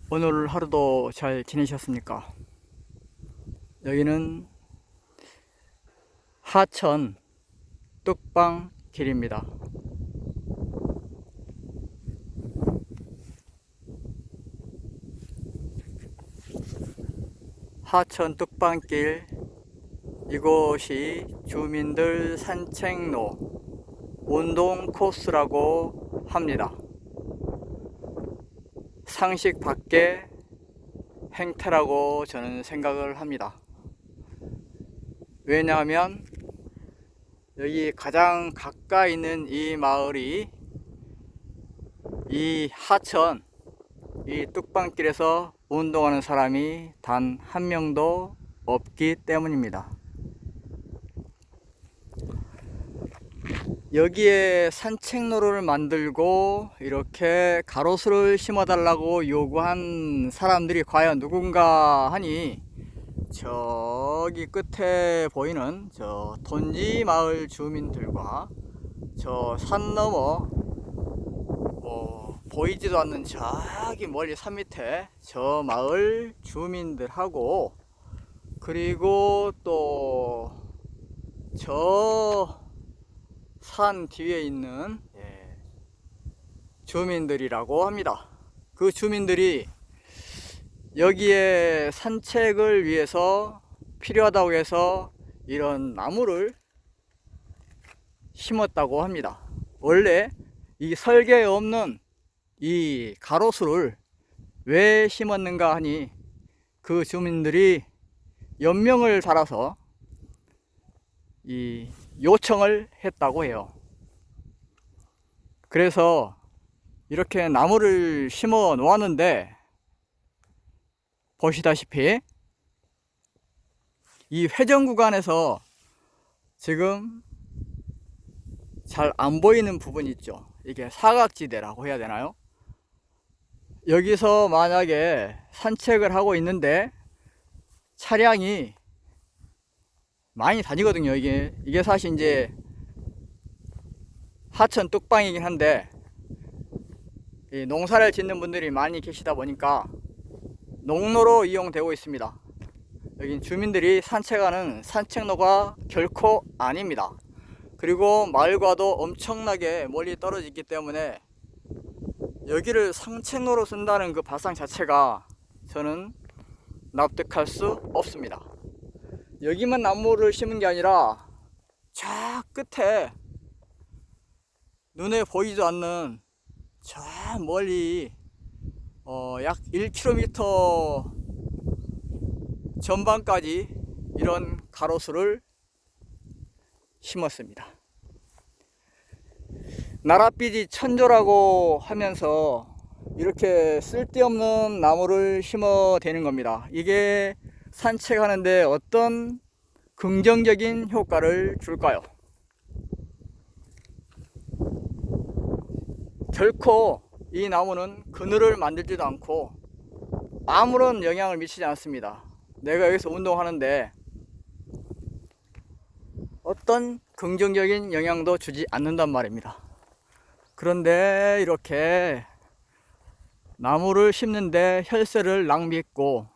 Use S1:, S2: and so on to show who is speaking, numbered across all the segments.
S1: 오늘 하루도 잘 지내셨습니까? 여기는 하천 뚝방길입니다. 하천 뚝방길, 이곳이 주민들 산책로, 운동 코스라고 합니다. 상식 밖의 행태라고 저는 생각을 합니다. 왜냐하면 여기 가장 가까이 있는 이 마을이 이 하천, 이 뚝방길에서 운동하는 사람이 단 한 명도 없기 때문입니다. 여기에 산책로를 만들고 이렇게 가로수를 심어달라고 요구한 사람들이 과연 누군가 하니, 저기 끝에 보이는 저 돈지 마을 주민들과 저 산 너머 보이지도 않는 저기 멀리 산 밑에 저 마을 주민들하고, 그리고 또 저 산 뒤에 있는 주민들이라고 합니다. 그 주민들이 여기에 산책을 위해서 필요하다고 해서 이런 나무를 심었다고 합니다. 원래 이 설계에 없는 이 가로수를 왜 심었는가 하니, 그 주민들이 연명을 달아서 이 요청을 했다고 해요. 그래서 이렇게 나무를 심어 놓았는데, 보시다시피 이 회전 구간에서 지금 잘 안 보이는 부분이 있죠. 이게 사각지대라고 해야 되나요? 여기서 만약에 산책을 하고 있는데 차량이 많이 다니거든요. 이게 사실 이제 하천 뚝방이긴 한데, 이 농사를 짓는 분들이 많이 계시다 보니까 농로로 이용되고 있습니다. 여긴 주민들이 산책하는 산책로가 결코 아닙니다. 그리고 마을과도 엄청나게 멀리 떨어져 있기 때문에 여기를 산책로로 쓴다는 그 발상 자체가 저는 납득할 수 없습니다. 여기만 나무를 심은 게 아니라 저 끝에 눈에 보이지도 않는 저 멀리 약 1km 전방까지 이런 가로수를 심었습니다. 나랏비지 천조라고 하면서 이렇게 쓸데없는 나무를 심어 대는 겁니다. 이게 산책하는데 어떤 긍정적인 효과를 줄까요? 결코 이 나무는 그늘을 만들지도 않고 아무런 영향을 미치지 않습니다. 내가 여기서 운동하는데 어떤 긍정적인 영향도 주지 않는단 말입니다. 그런데 이렇게 나무를 심는데 혈세를 낭비했고,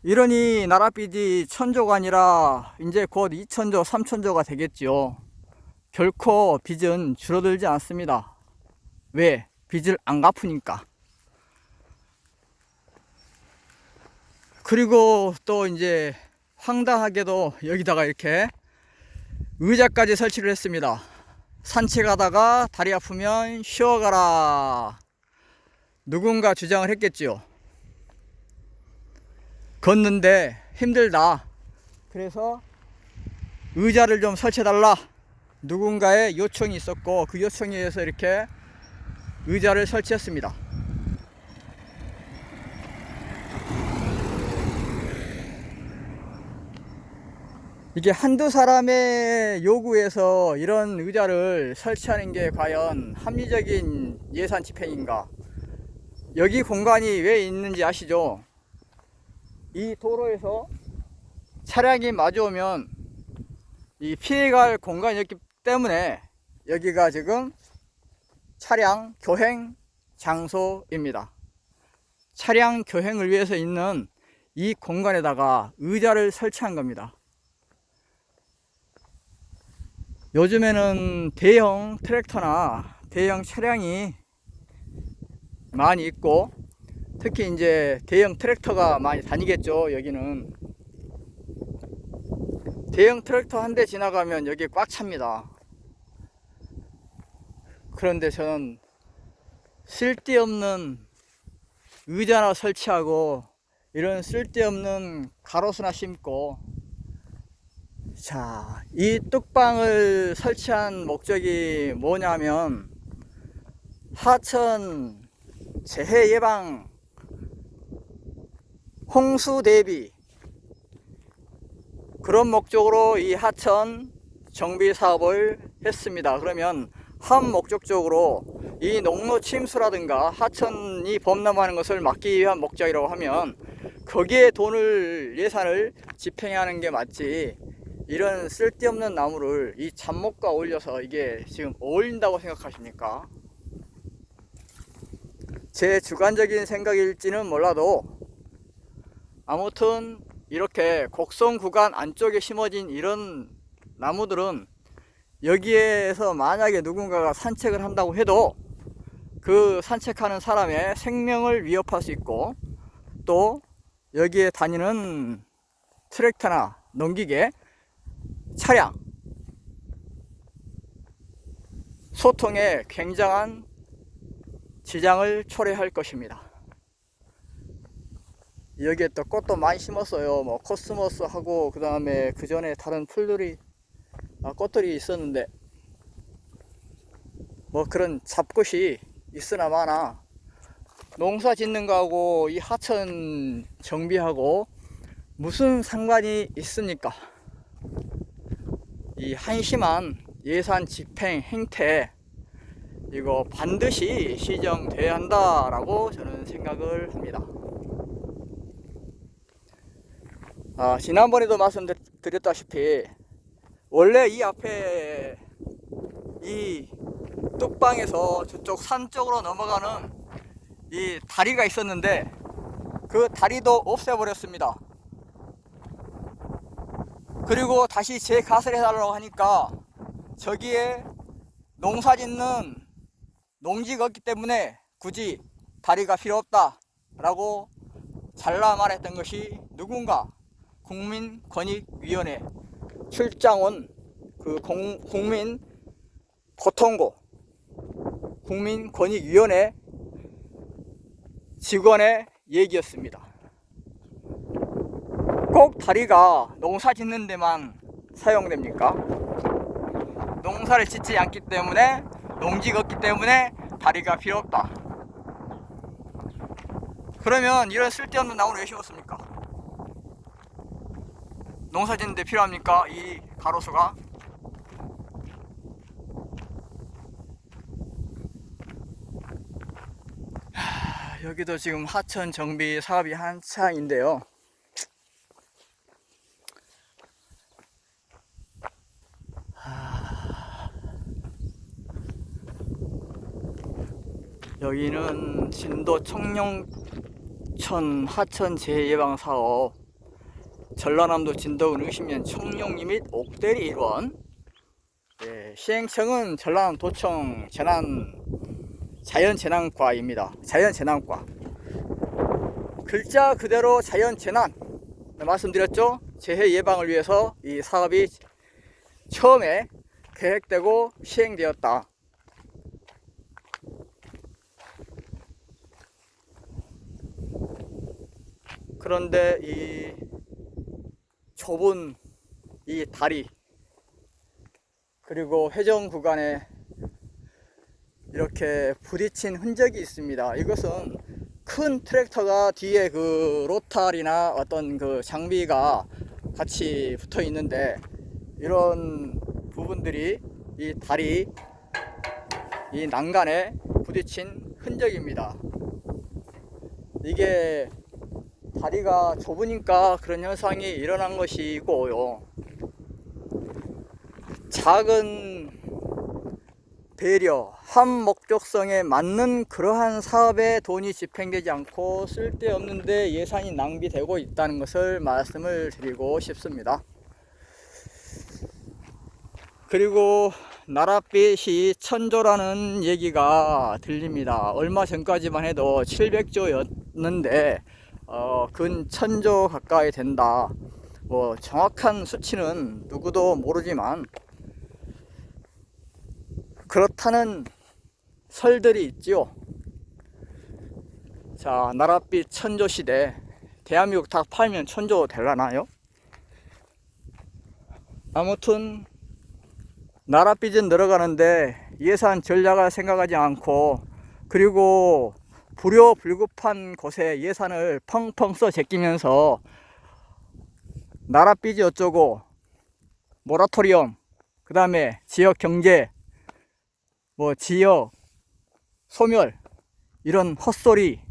S1: 이러니 나랏비지 천조가 아니라 이제 곧 2천조, 3천조가 되겠지요. 결코 빚은 줄어들지 않습니다. 왜? 빚을 안 갚으니까. 그리고 또 이제 황당하게도 여기다가 이렇게 의자까지 설치를 했습니다. 산책하다가 다리 아프면 쉬어가라, 누군가 주장을 했겠지요. 걷는데 힘들다, 그래서 의자를 좀 설치해달라, 누군가의 요청이 있었고 그 요청에 의해서 이렇게 의자를 설치했습니다. 이게 한두 사람의 요구에서 이런 의자를 설치하는 게 과연 합리적인 예산 집행인가? 여기 공간이 왜 있는지 아시죠? 이 도로에서 차량이 마주오면 이 피해갈 공간이 없기 때문에 여기가 지금 차량 교행 장소입니다. 차량 교행을 위해서 있는 이 공간에다가 의자를 설치한 겁니다. 요즘에는 대형 트랙터나 대형 차량이 많이 있고, 특히 이제 대형 트랙터가 많이 다니겠죠. 여기는 대형 트랙터 한 대 지나가면 여기 꽉 찹니다. 그런데 저는 쓸데없는 의자나 설치하고 이런 쓸데없는 가로수나 심고, 자, 이 뚝방을 설치한 목적이 뭐냐면 하천 재해 예방, 홍수 대비, 그런 목적으로 이 하천 정비 사업을 했습니다. 그러면 한 목적적으로 이 농로 침수라든가 하천이 범람하는 것을 막기 위한 목적이라고 하면 거기에 돈을, 예산을 집행해야 하는 게 맞지, 이런 쓸데없는 나무를 이 잡목과 어울려서 이게 지금 어울린다고 생각하십니까? 제 주관적인 생각일지는 몰라도 아무튼 이렇게 곡선 구간 안쪽에 심어진 이런 나무들은 여기에서 만약에 누군가가 산책을 한다고 해도 그 산책하는 사람의 생명을 위협할 수 있고, 또 여기에 다니는 트랙터나 농기계, 차량, 소통에 굉장한 지장을 초래할 것입니다. 여기에 또 꽃도 많이 심었어요. 뭐 코스모스 하고, 그 다음에 그 전에 다른 풀들이, 꽃들이 있었는데, 뭐 그런 잡꽃이 있으나 마나 농사 짓는 거하고 이 하천 정비하고 무슨 상관이 있습니까? 이 한심한 예산 집행 행태, 이거 반드시 시정돼야 한다라고 저는 생각을 합니다. 지난번에도 말씀드렸다시피 원래 이 앞에 이 뚝방에서 저쪽 산 쪽으로 넘어가는 이 다리가 있었는데 그 다리도 없애버렸습니다. 그리고 다시 재가설해 달라고 하니까 저기에 농사 짓는 농지가 없기 때문에 굳이 다리가 필요 없다 라고 잘라 말했던 것이 누군가 국민권익위원회 출장 온 그 국민고통고 국민권익위원회 직원의 얘기였습니다. 꼭 다리가 농사 짓는 데만 사용됩니까? 농사를 짓지 않기 때문에, 농지가 없기 때문에 다리가 필요 없다. 그러면 이런 쓸데없는 나무를 왜 심었습니까? 농사 짓는 데 필요합니까? 이 가로수가? 여기도 지금 하천 정비 사업이 한창인데요. 여기는 진도 청룡천 하천 재해 예방 사업, 전라남도 진도군 의심면 청룡리 및 옥대리 일원, 시행청은 전라남도청 자연재난과입니다. 자연재난과. 글자 그대로 자연재난 말씀드렸죠. 재해 예방을 위해서 이 사업이 처음에 계획되고 시행되었다. 그런데 이 좁은 이 다리, 그리고 회전 구간에 이렇게 부딪힌 흔적이 있습니다. 이것은 큰 트랙터가 뒤에 그 로탈이나 어떤 그 장비가 같이 붙어 있는데, 이런 부분들이 이 다리, 이 난간에 부딪힌 흔적입니다. 이게 다리가 좁으니까 그런 현상이 일어난 것이고요. 작은 배려, 한 목적성에 맞는 그러한 사업에 돈이 집행되지 않고 쓸데없는데 예산이 낭비되고 있다는 것을 말씀을 드리고 싶습니다. 그리고 나랏빛이 천조라는 얘기가 들립니다. 얼마 전까지만 해도 700조였는데 근 1000조 가까이 된다. 뭐 정확한 수치는 누구도 모르지만 그렇다는 설들이 있지요. 자, 나랏빛 1000조 시대, 대한민국 다 팔면 1000조 되려나요? 아무튼 나랏빛은 늘어가는데 예산 전략을 생각하지 않고, 그리고 불효불급한 곳에 예산을 펑펑 써 제끼면서 나랏빛이 어쩌고 모라토리엄, 그 다음에 지역 경제, 뭐 지역 소멸, 이런 헛소리는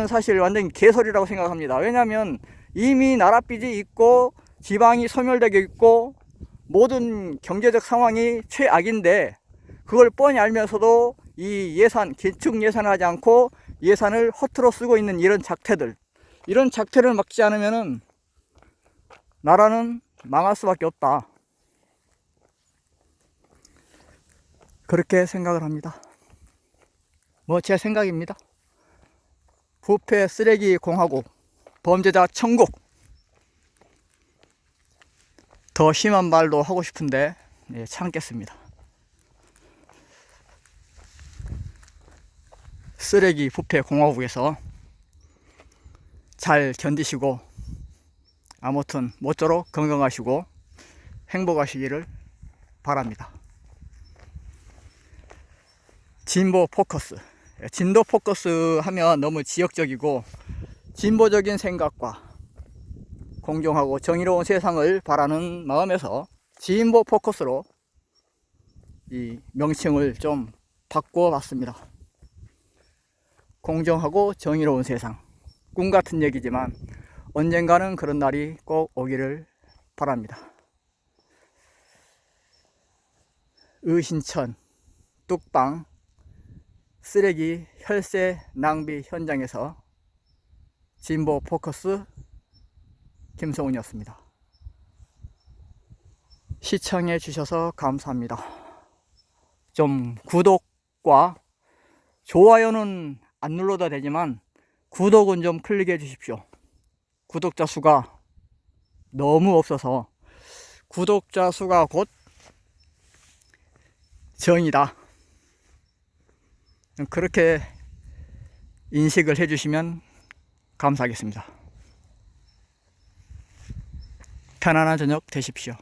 S1: 사실 완전 개소리라고 생각합니다. 왜냐하면 이미 나랏빛이 있고 지방이 소멸되고 있고 모든 경제적 상황이 최악인데, 그걸 뻔히 알면서도 이 예산, 기축 예산을 하지 않고 예산을 허투루 쓰고 있는 이런 작태를 막지 않으면은 나라는 망할 수밖에 없다. 그렇게 생각을 합니다. 뭐 제 생각입니다. 부패 쓰레기 공화국, 범죄자 천국. 더 심한 말도 하고 싶은데 참겠습니다. 쓰레기 부패 공화국에서 잘 견디시고, 아무튼 모쪼록 건강하시고 행복하시기를 바랍니다. 진보 포커스, 진도 포커스 하면 너무 지역적이고, 진보적인 생각과 공정하고 정의로운 세상을 바라는 마음에서 진보 포커스로 이 명칭을 좀 바꿔봤습니다. 공정하고 정의로운 세상, 꿈 같은 얘기지만 언젠가는 그런 날이 꼭 오기를 바랍니다. 의신천 뚝방 쓰레기 혈세 낭비 현장에서 진보 포커스 김성훈이었습니다. 시청해 주셔서 감사합니다. 좀 구독과 좋아요는 안 눌러도 되지만 구독은 좀 클릭해 주십시오. 구독자 수가 너무 없어서, 구독자 수가 곧 정이다. 그렇게 인식을 해주시면 감사하겠습니다. 편안한 저녁 되십시오.